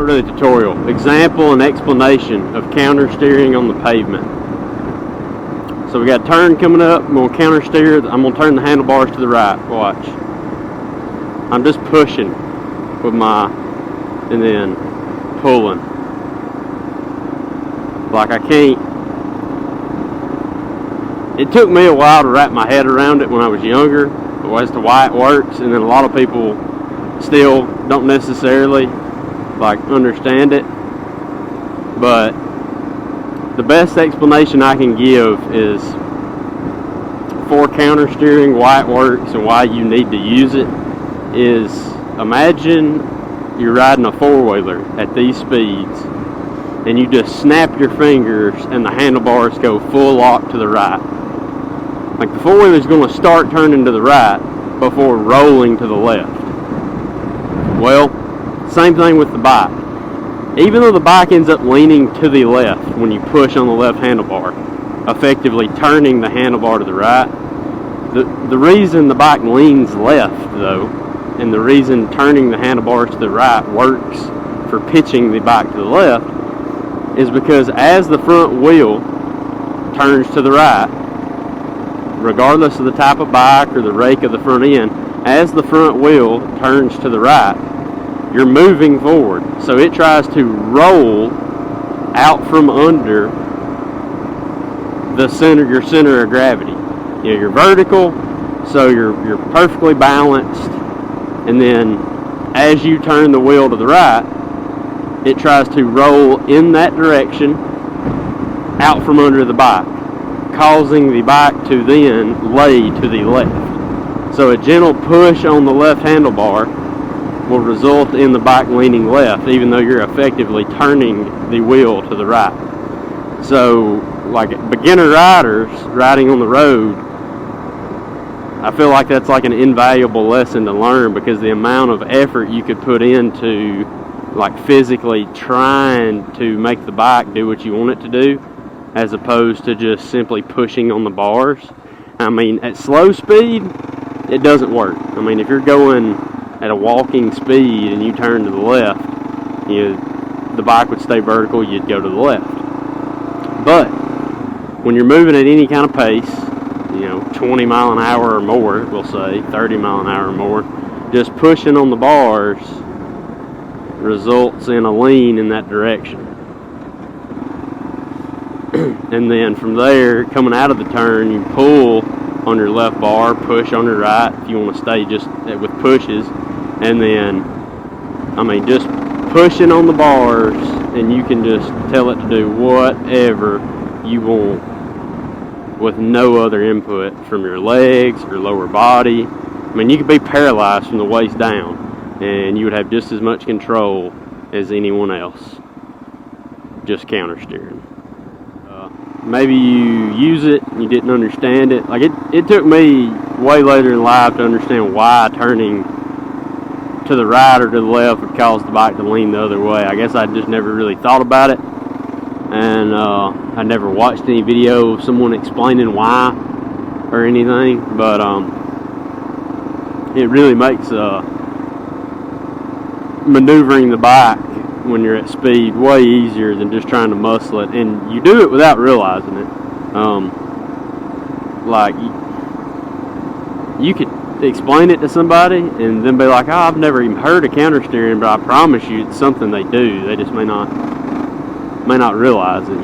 not really a tutorial, example and explanation of counter steering on the pavement. So we got a turn coming up, I'm gonna counter steer, I'm gonna turn the handlebars to the right, watch. I'm just pushing with and then pulling. Like I can't, it took me a while to wrap my head around it when I was younger, as to why it works, and then a lot of people still don't necessarily understand it. But the best explanation I can give is for counter steering, why it works and why you need to use it is, imagine you're riding a four-wheeler at these speeds and you just snap your fingers and the handlebars go full lock to the right. Like the four-wheeler is going to start turning to the right before rolling to the left. Well, same thing with the bike. Even though the bike ends up leaning to the left when you push on the left handlebar, effectively turning the handlebar to the right, the reason the bike leans left though, and the reason turning the handlebars to the right works for pitching the bike to the left, is because as the front wheel turns to the right, regardless of the type of bike or the rake of the front end, as the front wheel turns to the right, you're moving forward. So it tries to roll out from under your center of gravity. You know, you're vertical, so you're perfectly balanced, and then as you turn the wheel to the right, it tries to roll in that direction out from under the bike, causing the bike to then lay to the left. So a gentle push on the left handlebar will result in the bike leaning left, even though you're effectively turning the wheel to the right. So, like beginner riders riding on the road, I feel like that's like an invaluable lesson to learn, because the amount of effort you could put into physically trying to make the bike do what you want it to do, as opposed to just simply pushing on the bars. I mean, at slow speed, it doesn't work. I mean, if you're going at a walking speed and you turn to the left, the bike would stay vertical, you'd go to the left. But when you're moving at any kind of pace, 20 mile an hour or more, we'll say 30 mile an hour or more, just pushing on the bars results in a lean in that direction. And then from there, coming out of the turn, you pull on your left bar, push on your right if you want to stay just with pushes, and then just pushing on the bars, and you can just tell it to do whatever you want with no other input from your legs or lower body. I mean, you could be paralyzed from the waist down and you would have just as much control as anyone else, just counter steering. Maybe you use it and you didn't understand it. It took me way later in life to understand why turning to the right or to the left would cause the bike to lean the other way. I guess I just never really thought about it, and I never watched any video of someone explaining why or anything, but it really makes maneuvering the bike when you're at speed way easier than just trying to muscle it, and you do it without realizing it. You could explain it to somebody and then be like, oh, I've never even heard of counter steering, but I promise you it's something they do. They just may not realize it,